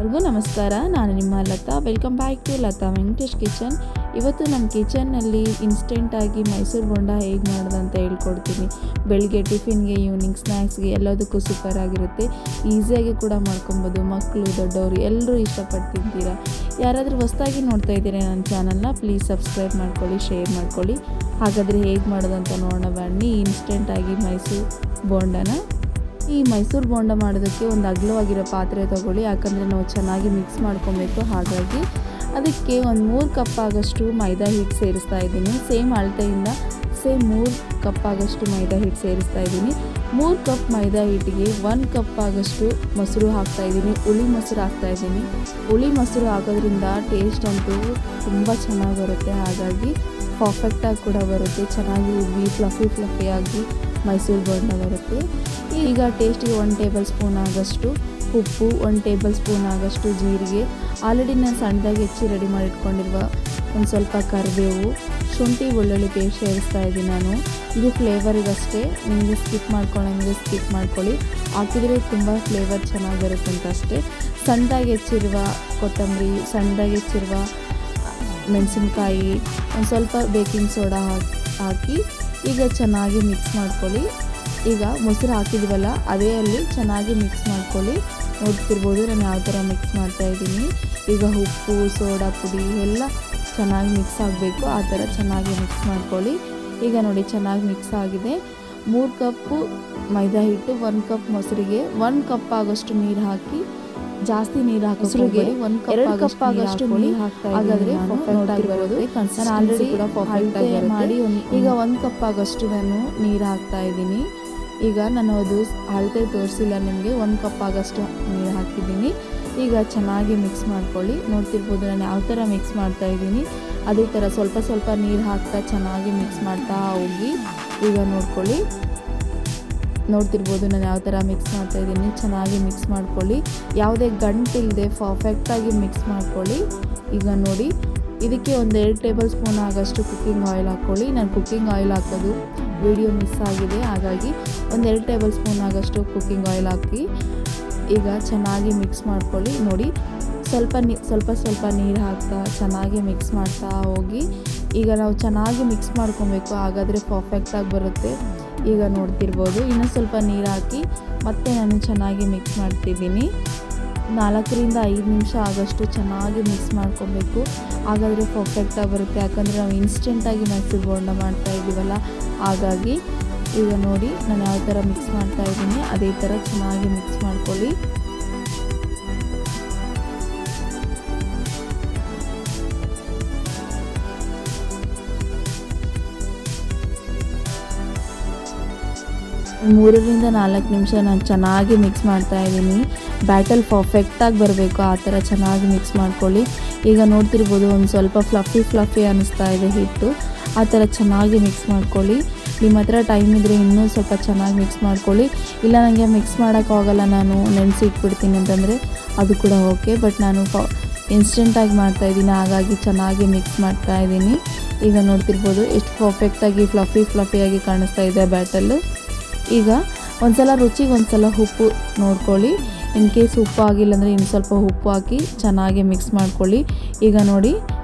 ಎಲ್ರಿಗೂ ನಮಸ್ಕಾರ. ನಾನು ನಿಮ್ಮ Latha. Welcome back to Latha Venkatesh kitchen. ಇವತ್ತು ನಮ್ಮ ಕಿಚನ್ನಲ್ಲಿ ಇನ್ಸ್ಟೆಂಟಾಗಿ ಮೈಸೂರು ಬೋಂಡ ಹೇಗೆ ಮಾಡೋದು ಅಂತ ಹೇಳ್ಕೊಡ್ತೀನಿ. ಬೆಳಗ್ಗೆ ಟಿಫಿನ್ಗೆ, ಈವ್ನಿಂಗ್ ಸ್ನ್ಯಾಕ್ಸ್ಗೆ ಎಲ್ಲದಕ್ಕೂ ಸೂಪರ್ ಆಗಿರುತ್ತೆ. ಈಸಿಯಾಗಿ ಕೂಡ ಮಾಡ್ಕೊಬೋದು. ಮಕ್ಕಳು, ದೊಡ್ಡವರು ಎಲ್ಲರೂ ಇಷ್ಟಪಟ್ಟು ತಿಂತೀರಾ. ಯಾರಾದರೂ ಹೊಸದಾಗಿ ನೋಡ್ತಾ ಇದ್ದೀರಾ ನನ್ನ ಚಾನಲ್ನ, ಪ್ಲೀಸ್ ಸಬ್ಸ್ಕ್ರೈಬ್ ಮಾಡ್ಕೊಳ್ಳಿ, ಶೇರ್ ಮಾಡ್ಕೊಳ್ಳಿ. ಹಾಗಾದರೆ ಹೇಗೆ ಮಾಡೋದು ಅಂತ ನೋಡೋಣ ಬನ್ನಿ. ಇನ್ಸ್ಟೆಂಟಾಗಿ ಮೈಸೂರು ಬೋಂಡನ ಈ ಮೈಸೂರು ಬೋಂಡ ಮಾಡೋದಕ್ಕೆ ಒಂದು ಅಗಲವಾಗಿರೋ ಪಾತ್ರೆ ತೊಗೊಳ್ಳಿ. ಯಾಕಂದರೆ ನಾವು ಚೆನ್ನಾಗಿ ಮಿಕ್ಸ್ ಮಾಡ್ಕೊಬೇಕು. ಹಾಗಾಗಿ ಅದಕ್ಕೆ ಒಂದು 3 ಕಪ್ ಆಗೋಷ್ಟು ಮೈದಾ ಹಿಟ್ಟು ಸೇರಿಸ್ತಾ ಇದ್ದೀನಿ. ಸೇಮ್ ಅಳತೆಯಿಂದ 3 ಕಪ್ ಆಗೋಷ್ಟು ಮೈದಾ ಹಿಟ್ಟು ಸೇರಿಸ್ತಾ ಇದ್ದೀನಿ. 3 ಕಪ್ ಮೈದಾ ಹಿಟ್ಟಿಗೆ 1 ಕಪ್ ಆಗೋಷ್ಟು ಮೊಸರು ಹಾಕ್ತಾಯಿದ್ದೀನಿ. ಹುಳಿ ಮೊಸರು ಹಾಕ್ತಾಯಿದ್ದೀನಿ. ಹುಳಿ ಮೊಸರು ಹಾಕೋದ್ರಿಂದ ಟೇಸ್ಟ್ ಅಂತೂ ತುಂಬ ಚೆನ್ನಾಗಿ ಬರುತ್ತೆ. ಹಾಗಾಗಿ ಪರ್ಫೆಕ್ಟಾಗಿ ಕೂಡ ಬರುತ್ತೆ. ಚೆನ್ನಾಗಿ ಉಬ್ಬಿ ಫ್ಲಫಿಯಾಗಿ ಮೈಸೂರು ಬೋಂಡ ಬರುತ್ತೆ. ಈಗ ಟೇಸ್ಟಿಗೆ 1 ಟೇಬಲ್ ಸ್ಪೂನ್ ಆಗೋಷ್ಟು ಉಪ್ಪು, 1 ಟೇಬಲ್ ಸ್ಪೂನ್ ಆಗೋಷ್ಟು ಜೀರಿಗೆ, ಆಲ್ರೆಡಿ ನಾನು ಸಣ್ಣದಾಗಿ ಹೆಚ್ಚಿ ರೆಡಿ ಮಾಡಿಟ್ಕೊಂಡಿರುವ ಒಂದು ಸ್ವಲ್ಪ ಕರಿಬೇವು, ಶುಂಠಿ ಬೆಳ್ಳುಳ್ಳಿ ಪೇಸ್ಟ್ ಸೇರಿಸ್ತಾ ಇದ್ದೀನಿ ನಾನು. ಇದು ಫ್ಲೇವರಿಗಷ್ಟೇ. ನಿಮಗೆ ಸ್ಕಿಪ್ ಮಾಡ್ಕೊಳ್ಳಿ. ಹಾಕಿದರೆ ತುಂಬ ಫ್ಲೇವರ್ ಚೆನ್ನಾಗಿ ಬರುತ್ತೆ ಅಂತ ಅಷ್ಟೇ. ಸಣ್ಣದಾಗಿ ಹೆಚ್ಚಿರುವ ಕೊತ್ತಂಬರಿ, ಸಣ್ಣದಾಗಿ ಹೆಚ್ಚಿರುವ ಮೆಣಸಿನ್ಕಾಯಿ, ಒಂದು ಸ್ವಲ್ಪ ಬೇಕಿಂಗ್ ಸೋಡಾ ಹಾಕಿ ಈಗ ಚೆನ್ನಾಗಿ ಮಿಕ್ಸ್ ಮಾಡ್ಕೊಳ್ಳಿ. ಈಗ ಮೊಸರು ಹಾಕಿದ್ವಲ್ಲ ಅದೇ ಅಲ್ಲಿ ಚೆನ್ನಾಗಿ ಮಿಕ್ಸ್ ಮಾಡ್ಕೊಳ್ಳಿ. ನೋಡ್ತಿರ್ಬೋದು ನಾನು ಯಾವ ಥರ ಮಿಕ್ಸ್ ಮಾಡ್ತಾಯಿದ್ದೀನಿ. ಈಗ ಉಪ್ಪು, ಸೋಡಾ ಪುಡಿ ಎಲ್ಲ ಚೆನ್ನಾಗಿ ಮಿಕ್ಸ್ ಆಗಬೇಕು. ಆ ಥರ ಚೆನ್ನಾಗಿ ಮಿಕ್ಸ್ ಮಾಡ್ಕೊಳ್ಳಿ. ಈಗ ನೋಡಿ ಚೆನ್ನಾಗಿ ಮಿಕ್ಸ್ ಆಗಿದೆ. 3 ಕಪ್ಪು ಮೈದಾ ಹಿಟ್ಟು, 1 ಕಪ್ ಮೊಸರಿಗೆ 1 ಕಪ್ ಆಗೋಷ್ಟು ನೀರು ಹಾಕಿ, ಜಾಸ್ತಿ ನೀರು ಹಾಕೋಸ್ರಿಗೆ 2 ಕಪ್ ಆಗೋಷ್ಟು ನೀರು ಹಾಗಾದರೆ ಪರ್ಫೆಕ್ಟಾಗಿ ಬರುತ್ತೆ. ನಾನು ಆಲ್ರೆಡಿ ಕೂಡ ಪರ್ಫೆಕ್ಟಾಗಿ ಮಾಡಿ ಈಗ 1 ಕಪ್ ಆಗೋಷ್ಟು ನಾನು ನೀರು ಹಾಕ್ತಾಯಿದ್ದೀನಿ. ಈಗ ನಾನು ಅದು ಅಳತೆ ತೋರಿಸಿಲ್ಲ ನಿಮಗೆ. 1 ಕಪ್ ಆಗೋಷ್ಟು ನೀರು ಹಾಕಿದ್ದೀನಿ. ಈಗ ಚೆನ್ನಾಗಿ ಮಿಕ್ಸ್ ಮಾಡ್ಕೊಳ್ಳಿ. ನೋಡ್ತಿರ್ಬೋದು ನಾನು ಯಾವ ಥರ ಮಿಕ್ಸ್ ಮಾಡ್ತಾಯಿದ್ದೀನಿ. ಅದೇ ಥರ ಸ್ವಲ್ಪ ನೀರು ಹಾಕ್ತಾ ಚೆನ್ನಾಗಿ ಮಿಕ್ಸ್ ಮಾಡ್ತಾ ಹೋಗಿ. ಈಗ ನೋಡ್ತಿರ್ಬೋದು ನಾನು ಯಾವ ಥರ ಮಿಕ್ಸ್ ಮಾಡ್ತಾಯಿದ್ದೀನಿ. ಚೆನ್ನಾಗಿ ಮಿಕ್ಸ್ ಮಾಡ್ಕೊಳ್ಳಿ. ಯಾವುದೇ ಗಂಟಿಲ್ಲದೆ ಪರ್ಫೆಕ್ಟಾಗಿ ಮಿಕ್ಸ್ ಮಾಡ್ಕೊಳ್ಳಿ. ಈಗ ನೋಡಿ ಇದಕ್ಕೆ ಒಂದು 2 ಟೇಬಲ್ ಸ್ಪೂನ್ ಆಗೋಷ್ಟು ಕುಕ್ಕಿಂಗ್ ಆಯಿಲ್ ಹಾಕ್ಕೊಳ್ಳಿ. ನಾನು ಕುಕ್ಕಿಂಗ್ ಆಯಿಲ್ ಹಾಕೋದು ವಿಡಿಯೋ ಮಿಸ್ ಆಗಿದೆ. ಹಾಗಾಗಿ ಒಂದು 2 ಟೇಬಲ್ ಸ್ಪೂನ್ ಆಗೋಷ್ಟು ಕುಕ್ಕಿಂಗ್ ಆಯಿಲ್ ಹಾಕಿ ಈಗ ಚೆನ್ನಾಗಿ ಮಿಕ್ಸ್ ಮಾಡ್ಕೊಳ್ಳಿ. ನೋಡಿ ಸ್ವಲ್ಪ ನೀರು ಹಾಕ್ತಾ ಚೆನ್ನಾಗಿ ಮಿಕ್ಸ್ ಮಾಡ್ತಾ ಹೋಗಿ. ಈಗ ನಾವು ಚೆನ್ನಾಗಿ ಮಿಕ್ಸ್ ಮಾಡ್ಕೊಬೇಕು. ಹಾಗಾದರೆ ಪರ್ಫೆಕ್ಟಾಗಿ ಬರುತ್ತೆ. ಈಗ ನೋಡ್ತಿರ್ಬೋದು ಇನ್ನೂ ಸ್ವಲ್ಪ ನೀರು ಹಾಕಿ ಮತ್ತೆ ನಾನು ಚೆನ್ನಾಗಿ ಮಿಕ್ಸ್ ಮಾಡ್ತಿದ್ದೀನಿ. 4 ರಿಂದ 5 ನಿಮಿಷ ಆಗೋಷ್ಟು ಚೆನ್ನಾಗಿ ಮಿಕ್ಸ್ ಮಾಡ್ಕೊಬೇಕು. ಹಾಗಾದರೆ ಪರ್ಫೆಕ್ಟಾಗಿ ಬರುತ್ತೆ. ಯಾಕಂದರೆ ನಾವು ಇನ್ಸ್ಟೆಂಟಾಗಿ ಮೈಸೂರು ಬೋಂಡ ಮಾಡ್ತಾ ಇದ್ದೀವಲ್ಲ, ಹಾಗಾಗಿ ಈಗ ನೋಡಿ ನಾನು ಯಾವ ಥರ ಮಿಕ್ಸ್ ಮಾಡ್ತಾಯಿದ್ದೀನಿ ಅದೇ ಥರ ಚೆನ್ನಾಗಿ ಮಿಕ್ಸ್ ಮಾಡ್ಕೊಳ್ಳಿ. ಮೂರರಿಂದ 4 ನಿಮಿಷ ನಾನು ಚೆನ್ನಾಗಿ ಮಿಕ್ಸ್ ಮಾಡ್ತಾಯಿದ್ದೀನಿ. ಬ್ಯಾಟಲ್ ಪರ್ಫೆಕ್ಟಾಗಿ ಬರಬೇಕು. ಆ ಥರ ಚೆನ್ನಾಗಿ ಮಿಕ್ಸ್ ಮಾಡ್ಕೊಳ್ಳಿ. ಈಗ ನೋಡ್ತಿರ್ಬೋದು ಒಂದು ಸ್ವಲ್ಪ ಫ್ಲಫಿ ಅನ್ನಿಸ್ತಾ ಇದೆ ಹಿಟ್ಟು. ಆ ಥರ ಚೆನ್ನಾಗಿ ಮಿಕ್ಸ್ ಮಾಡ್ಕೊಳ್ಳಿ. ನಿಮ್ಮ ಹತ್ರ ಟೈಮ್ ಇದ್ದರೆ ಇನ್ನೂ ಸ್ವಲ್ಪ ಚೆನ್ನಾಗಿ ಮಿಕ್ಸ್ ಮಾಡ್ಕೊಳ್ಳಿ. ಇಲ್ಲ ನನಗೆ ಮಿಕ್ಸ್ ಮಾಡೋಕ್ಕಾಗಲ್ಲ, ನಾನು ನೆನೆಸಿ ಇಟ್ಬಿಡ್ತೀನಿ ಅಂತಂದರೆ ಅದು ಕೂಡ ಓಕೆ. ಬಟ್ ನಾನು ಇನ್ಸ್ಟೆಂಟಾಗಿ ಮಾಡ್ತಾಯಿದ್ದೀನಿ, ಹಾಗಾಗಿ ಚೆನ್ನಾಗಿ ಮಿಕ್ಸ್ ಮಾಡ್ತಾಯಿದ್ದೀನಿ. ಈಗ ನೋಡ್ತಿರ್ಬೋದು ಎಷ್ಟು ಪರ್ಫೆಕ್ಟಾಗಿ ಫ್ಲಫಿಯಾಗಿ ಕಾಣಿಸ್ತಾ ಇದೆ ಬ್ಯಾಟಲ್ಲು. ಈಗ ಒಂದ್ಸಲ ರುಚಿಗೆ ಒಂದ್ಸಲ ಉಪ್ಪು ನೋಡ್ಕೊಳ್ಳಿ. ಇನ್ ಕೇಸ್ ಉಪ್ಪು ಆಗಿಲ್ಲ ಅಂದರೆ ಇನ್ನು ಸ್ವಲ್ಪ ಉಪ್ಪು ಹಾಕಿ ಚೆನ್ನಾಗಿ ಮಿಕ್ಸ್ ಮಾಡ್ಕೊಳ್ಳಿ. ಈಗ ನೋಡಿ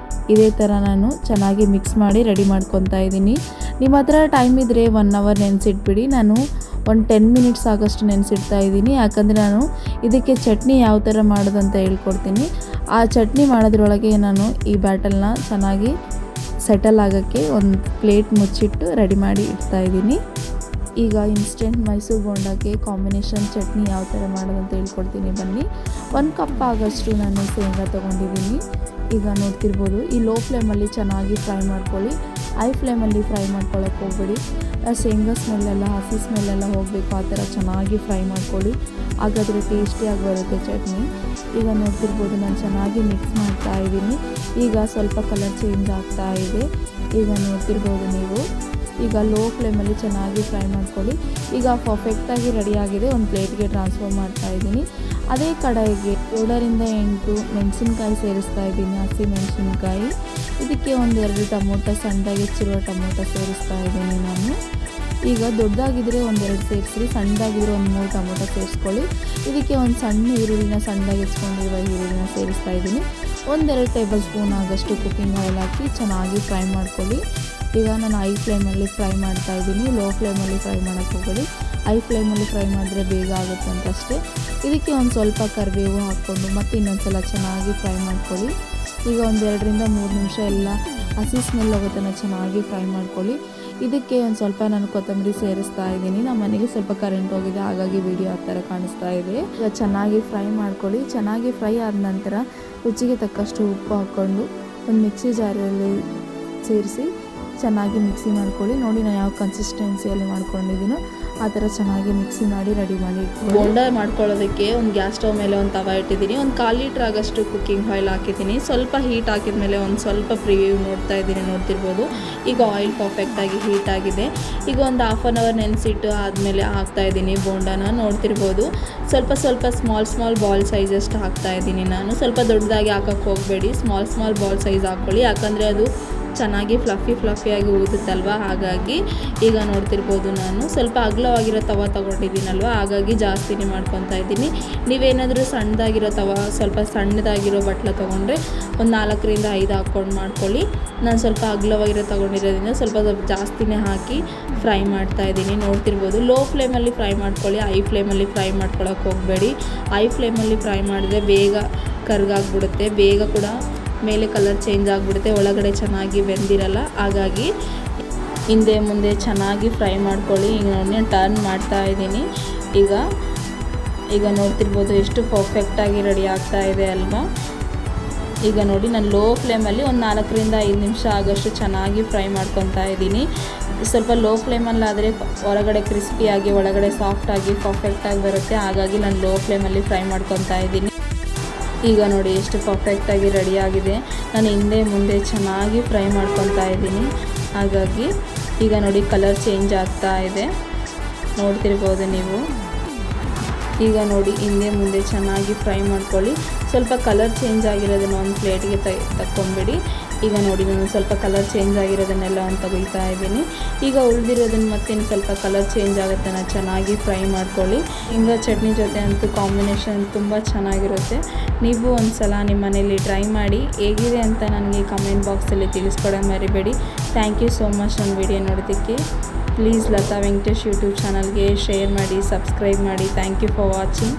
ಇದೇ ಥರ ನಾನು ಚೆನ್ನಾಗಿ ಮಿಕ್ಸ್ ಮಾಡಿ ರೆಡಿ ಮಾಡ್ಕೊತಾ ಇದ್ದೀನಿ. ನಿಮ್ಮ ಹತ್ರ ಟೈಮ್ ಇದ್ದರೆ 1 ಅವರ್ ನೆನೆಸಿಟ್ಬಿಡಿ. ನಾನು ಒಂದು 10 ಮಿನಿಟ್ಸ್ ಆಗೋಷ್ಟು ನೆನೆಸಿಡ್ತಾ ಇದ್ದೀನಿ. ಯಾಕಂದರೆ ನಾನು ಇದಕ್ಕೆ ಚಟ್ನಿ ಯಾವ ಥರ ಮಾಡೋದಂತ ಹೇಳ್ಕೊಡ್ತೀನಿ. ಆ ಚಟ್ನಿ ಮಾಡೋದ್ರೊಳಗೆ ನಾನು ಈ ಬ್ಯಾಟಲ್ನ ಚೆನ್ನಾಗಿ ಸೆಟಲ್ ಆಗೋಕ್ಕೆ ಒಂದು ಪ್ಲೇಟ್ ಮುಚ್ಚಿಟ್ಟು ರೆಡಿ ಮಾಡಿ ಇಡ್ತಾಯಿದ್ದೀನಿ. ಈಗ ಇನ್ಸ್ಟೆಂಟ್ ಮೈಸೂರು ಬೋಂಡಕ್ಕೆ ಕಾಂಬಿನೇಷನ್ ಚಟ್ನಿ ಯಾವ ಥರ ಮಾಡೋದಂತ ಹೇಳ್ಕೊಡ್ತೀನಿ ಬನ್ನಿ. 1 ಕಪ್ ಆಗೋಷ್ಟು ನಾನು ಶೇಂಗಾ ತೊಗೊಂಡಿದ್ದೀನಿ. ಈಗ ನೋಡ್ತಿರ್ಬೋದು ಈ ಲೋ ಫ್ಲೇಮಲ್ಲಿ ಚೆನ್ನಾಗಿ ಫ್ರೈ ಮಾಡ್ಕೊಳ್ಳಿ. ಹೈ ಫ್ಲೇಮಲ್ಲಿ ಫ್ರೈ ಮಾಡ್ಕೊಳ್ಳೋಕೆ ಹೋಗಬೇಡಿ. ಶೇಂಗಾ ಸ್ಮೆಲ್ಲೆಲ್ಲ, ಹಸಿ ಸ್ಮೆಲ್ಲೆಲ್ಲ ಹೋಗಬೇಕು. ಆ ಥರ ಚೆನ್ನಾಗಿ ಫ್ರೈ ಮಾಡ್ಕೊಳ್ಳಿ. ಹಾಗಾದರೆ ಟೇಸ್ಟಿಯಾಗಿ ಬರುತ್ತೆ ಚಟ್ನಿ. ಈಗ ನೋಡ್ತಿರ್ಬೋದು ನಾನು ಚೆನ್ನಾಗಿ ಮಿಕ್ಸ್ ಮಾಡ್ತಾ ಇದ್ದೀನಿ. ಈಗ ಸ್ವಲ್ಪ ಕಲರ್ ಚೇಂಜ್ ಆಗ್ತಾ ಇದೆ. ಈಗ ನೋಡ್ತಿರ್ಬೋದು ನೀವು. ಈಗ ಲೋ ಫ್ಲೇಮಲ್ಲಿ ಚೆನ್ನಾಗಿ ಫ್ರೈ ಮಾಡ್ಕೊಳ್ಳಿ. ಈಗ ಪರ್ಫೆಕ್ಟಾಗಿ ರೆಡಿಯಾಗಿದೆ. ಒಂದು ಪ್ಲೇಟ್ಗೆ ಟ್ರಾನ್ಸ್ಫರ್ ಮಾಡ್ತಾ ಇದ್ದೀನಿ. ಅದೇ ಕಡಾಯಿಗೆ 7 ರಿಂದ 8 ಮೆಣಸಿನ್ಕಾಯಿ ಸೇರಿಸ್ತಾ ಇದ್ದೀನಿ, ಹಸಿ ಮೆಣಸಿನ್ಕಾಯಿ. ಇದಕ್ಕೆ ಒಂದು 2 ಟೊಮೊಟೊ, ಸಣ್ಣದಾಗಿ ಹೆಚ್ಚಿರುವ ಟೊಮೊಟೊ ಸೇರಿಸ್ತಾ ಇದ್ದೀನಿ ನಾನು. ಈಗ ದೊಡ್ಡದಾಗಿದ್ದರೆ ಒಂದೆರಡು ಸೇರಿಸ್ರಿ, ಸಣ್ಣದಾಗಿದ್ದರೆ ಒಂದು 3 ಟೊಮೊಟೊ ಸೇರಿಸ್ಕೊಳ್ಳಿ. ಇದಕ್ಕೆ ಒಂದು ಸಣ್ಣ ಈರುಳ್ಳಿನ ಸಣ್ಣದಾಗಿ ಹೆಚ್ಕೊಂಡಿರುವ ಈರುಳ್ಳಿನ ಸೇರಿಸ್ತಾ ಇದ್ದೀನಿ. 1-2 ಟೇಬಲ್ ಸ್ಪೂನ್ ಆಗೋಷ್ಟು ಕುಕ್ಕಿಂಗ್ ಆಯಿಲ್ ಹಾಕಿ ಚೆನ್ನಾಗಿ ಫ್ರೈ ಮಾಡ್ಕೊಳ್ಳಿ. ಈಗ ನಾನು ಹೈ ಫ್ಲೇಮಲ್ಲಿ ಫ್ರೈ ಮಾಡ್ತಾ ಇದ್ದೀನಿ, ಲೋ ಫ್ಲೇಮಲ್ಲಿ ಫ್ರೈ ಮಾಡೋಕ್ಕೆ ಹೋಗಬೇಡಿ. ಹೈ ಫ್ಲೇಮಲ್ಲಿ ಫ್ರೈ ಮಾಡಿದ್ರೆ ಬೇಗ ಆಗುತ್ತೆ ಅಂತ ಅಷ್ಟೇ. ಇದಕ್ಕೆ ಒಂದು ಸ್ವಲ್ಪ ಕರಿಬೇವು ಹಾಕ್ಕೊಂಡು ಮತ್ತೆ ಇನ್ನೊಂದು ಸಲ ಚೆನ್ನಾಗಿ ಫ್ರೈ ಮಾಡ್ಕೊಳ್ಳಿ. ಈಗ 1-2-3 ನಿಮಿಷ ಎಲ್ಲ ಹಸಿ ಸ್ಮೆಲ್ ಹೋಗೋ ತನಕ ಚೆನ್ನಾಗಿ ಫ್ರೈ ಮಾಡ್ಕೊಳ್ಳಿ. ಇದಕ್ಕೆ ಒಂದು ಸ್ವಲ್ಪ ನಾನು ಕೊತ್ತಂಬರಿ ಸೇರಿಸ್ತಾ ಇದ್ದೀನಿ. ನಮ್ಮ ಮನೆಗೆ ಸ್ವಲ್ಪ ಕರೆಂಟ್ ಹೋಗಿದೆ, ಹಾಗಾಗಿ ವಿಡಿಯೋ ಆ ಥರ ಕಾಣಿಸ್ತಾ ಇದೆ. ಈಗ ಚೆನ್ನಾಗಿ ಫ್ರೈ ಮಾಡ್ಕೊಳ್ಳಿ. ಚೆನ್ನಾಗಿ ಫ್ರೈ ಆದ ನಂತರ ರುಚಿಗೆ ತಕ್ಕಷ್ಟು ಉಪ್ಪು ಹಾಕ್ಕೊಂಡು ಒಂದು ಮಿಕ್ಸಿ ಜಾರಲ್ಲಿ ಸೇರಿಸಿ ಚೆನ್ನಾಗಿ ಮಿಕ್ಸಿ ಮಾಡ್ಕೊಳ್ಳಿ. ನೋಡಿ ನಾನು ಯಾವ ಕನ್ಸಿಸ್ಟೆನ್ಸಿಯಲ್ಲಿ ಮಾಡ್ಕೊಂಡಿದ್ದೀನೋ ಆ ಥರ ಚೆನ್ನಾಗಿ ಮಿಕ್ಸಿ ಮಾಡಿ ರೆಡಿ ಮಾಡಿ ಇಟ್ಕೊಳ್ಳಿ. ಬೋಂಡ ಮಾಡ್ಕೊಳ್ಳೋದಕ್ಕೆ ಒಂದು ಗ್ಯಾಸ್ ಸ್ಟವ್ ಮೇಲೆ ಒಂದು ತವ ಇಟ್ಟಿದ್ದೀನಿ. ಒಂದು 1/4 ಲೀಟ್ರ್ ಆಗೋಷ್ಟು ಕುಕ್ಕಿಂಗ್ ಆಯಿಲ್ ಹಾಕಿದ್ದೀನಿ. ಸ್ವಲ್ಪ ಹೀಟ್ ಹಾಕಿದ ಮೇಲೆ ಒಂದು ಸ್ವಲ್ಪ ಪ್ರಿವ್ಯೂ ನೋಡ್ತಾ ಇದ್ದೀನಿ, ನೋಡ್ತಿರ್ಬೋದು. ಈಗ ಆಯಿಲ್ ಪರ್ಫೆಕ್ಟಾಗಿ ಹೀಟ್ ಆಗಿದೆ. ಈಗ ಒಂದು 1/2 ಅವರ್ ನೆನೆಸಿಟ್ಟು ಆದಮೇಲೆ ಹಾಕ್ತಾಯಿದ್ದೀನಿ ಬೋಂಡನ, ನೋಡ್ತಿರ್ಬೋದು. ಸ್ವಲ್ಪ ಸ್ಮಾಲ್ ಬಾಲ್ ಸೈಜಷ್ಟು ಹಾಕ್ತಾಯಿದ್ದೀನಿ ನಾನು. ಸ್ವಲ್ಪ ದೊಡ್ಡದಾಗಿ ಹಾಕೋಕ್ಕೆ ಹೋಗಬೇಡಿ, ಸ್ಮಾಲ್ ಬಾಲ್ ಸೈಜ್ ಹಾಕ್ಕೊಳ್ಳಿ, ಯಾಕಂದರೆ ಅದು ಚೆನ್ನಾಗಿ ಫ್ಲಫಿಯಾಗಿ ಊದುತ್ತಲ್ವ. ಹಾಗಾಗಿ ಈಗ ನೋಡ್ತಿರ್ಬೋದು ನಾನು ಸ್ವಲ್ಪ ಅಗಲವಾಗಿರೋ ತವ ತೊಗೊಂಡಿದ್ದೀನಲ್ವ, ಹಾಗಾಗಿ ಜಾಸ್ತಿನೇ ಮಾಡ್ಕೊತಾ ಇದ್ದೀನಿ. ನೀವೇನಾದರೂ ಸಣ್ಣದಾಗಿರೋ ತವ, ಸ್ವಲ್ಪ ಸಣ್ಣದಾಗಿರೋ ಬಟ್ಲ ತೊಗೊಂಡ್ರೆ ಒಂದು 4-5 ಹಾಕ್ಕೊಂಡು ಮಾಡ್ಕೊಳ್ಳಿ. ನಾನು ಸ್ವಲ್ಪ ಅಗಲವಾಗಿರೋ ತೊಗೊಂಡಿರೋದ್ರಿಂದ ಸ್ವಲ್ಪ ಜಾಸ್ತಿನೇ ಹಾಕಿ ಫ್ರೈ ಮಾಡ್ತಾಯಿದ್ದೀನಿ. ನೋಡ್ತಿರ್ಬೋದು. ಲೋ ಫ್ಲೇಮಲ್ಲಿ ಫ್ರೈ ಮಾಡ್ಕೊಳ್ಳಿ, ಹೈ ಫ್ಲೇಮಲ್ಲಿ ಫ್ರೈ ಮಾಡ್ಕೊಳ್ಳೋಕೆ ಹೋಗಬೇಡಿ. ಹೈ ಫ್ಲೇಮಲ್ಲಿ ಫ್ರೈ ಮಾಡಿದ್ರೆ ಬೇಗ ಕರ್ಗಾಗ್ಬಿಡುತ್ತೆ, ಬೇಗ ಕೂಡ ಮೇಲೆ ಕಲರ್ ಚೇಂಜ್ ಆಗಿಬಿಡುತ್ತೆ, ಒಳಗಡೆ ಚೆನ್ನಾಗಿ ಬೆಂದಿರಲ್ಲ. ಹಾಗಾಗಿ ಹಿಂದೆ ಮುಂದೆ ಚೆನ್ನಾಗಿ ಫ್ರೈ ಮಾಡ್ಕೊಳ್ಳಿ. ಈಗ ನೋಡಿ ಟರ್ನ್ ಮಾಡ್ತಾ ಇದ್ದೀನಿ. ಈಗ ನೋಡ್ತಿರ್ಬೋದು ಎಷ್ಟು ಪರ್ಫೆಕ್ಟಾಗಿ ರೆಡಿ ಆಗ್ತಾ ಇದೆ ಅಲ್ವಾ. ಈಗ ನೋಡಿ ನಾನು ಲೋ ಫ್ಲೇಮಲ್ಲಿ ಒಂದು 4-5 ನಿಮಿಷ ಆಗೋಷ್ಟು ಚೆನ್ನಾಗಿ ಫ್ರೈ ಮಾಡ್ಕೊತಾ ಇದ್ದೀನಿ. ಸ್ವಲ್ಪ ಲೋ ಫ್ಲೇಮಲ್ಲಾದರೆ ಹೊರಗಡೆ ಕ್ರಿಸ್ಪಿಯಾಗಿ ಒಳಗಡೆ ಸಾಫ್ಟಾಗಿ ಪರ್ಫೆಕ್ಟಾಗಿ ಬರುತ್ತೆ. ಹಾಗಾಗಿ ನಾನು ಲೋ ಫ್ಲೇಮಲ್ಲಿ ಫ್ರೈ ಮಾಡ್ಕೊತಾ ಇದ್ದೀನಿ. ಈಗ ನೋಡಿ ಎಷ್ಟು ಪರ್ಫೆಕ್ಟಾಗಿ ರೆಡಿಯಾಗಿದೆ. ನಾನು ಹಿಂದೆ ಮುಂದೆ ಚೆನ್ನಾಗಿ ಫ್ರೈ ಮಾಡ್ಕೊತಾ ಇದ್ದೀನಿ. ಹಾಗಾಗಿ ಈಗ ನೋಡಿ ಕಲರ್ ಚೇಂಜ್ ಆಗ್ತಾ ಇದೆ, ನೋಡ್ತಿರ್ಬೋದು ನೀವು. ಈಗ ನೋಡಿ ಹಿಂದೆ ಮುಂದೆ ಚೆನ್ನಾಗಿ ಫ್ರೈ ಮಾಡ್ಕೊಳ್ಳಿ. ಸ್ವಲ್ಪ ಕಲರ್ ಚೇಂಜ್ ಆಗಿರೋದನ್ನು ಒಂದು ಪ್ಲೇಟ್ಗೆ ತಕ್ಕೊಂಬಿಡಿ. ಈಗ ನೋಡಿ ನಾನು ಸ್ವಲ್ಪ ಕಲರ್ ಚೇಂಜ್ ಆಗಿರೋದನ್ನೆಲ್ಲ ಒಂದು ತೆಗಿತಾ ಇದ್ದೀನಿ. ಈಗ ಉಳಿದಿರೋದನ್ನು ಮತ್ತೇನು ಸ್ವಲ್ಪ ಕಲರ್ ಚೇಂಜ್ ಆಗುತ್ತೆ, ನಾನು ಚೆನ್ನಾಗಿ ಫ್ರೈ ಮಾಡ್ಕೊಳ್ಳಿ. ಹಿಂಗೆ ಚಟ್ನಿ ಜೊತೆ ಅಂತೂ ಕಾಂಬಿನೇಷನ್ ತುಂಬ ಚೆನ್ನಾಗಿರುತ್ತೆ. ನೀವು ಒಂದು ಸಲ ನಿಮ್ಮ ಮನೇಲಿ ಟ್ರೈ ಮಾಡಿ, ಹೇಗಿದೆ ಅಂತ ನನಗೆ ಕಮೆಂಟ್ ಬಾಕ್ಸಲ್ಲಿ ತಿಳಿಸ್ಕೊಡೋದು ಮರಿಬೇಡಿ. ಥ್ಯಾಂಕ್ ಯು ಸೋ ಮಚ್ ನನ್ನ ವಿಡಿಯೋ ನೋಡೋದಕ್ಕೆ. ಪ್ಲೀಸ್ ಲತಾ ವೆಂಕಟೇಶ್ ಯೂಟ್ಯೂಬ್ ಚಾನಲ್ಗೆ ಶೇರ್ ಮಾಡಿ, ಸಬ್ಸ್ಕ್ರೈಬ್ ಮಾಡಿ. Thank you for watching.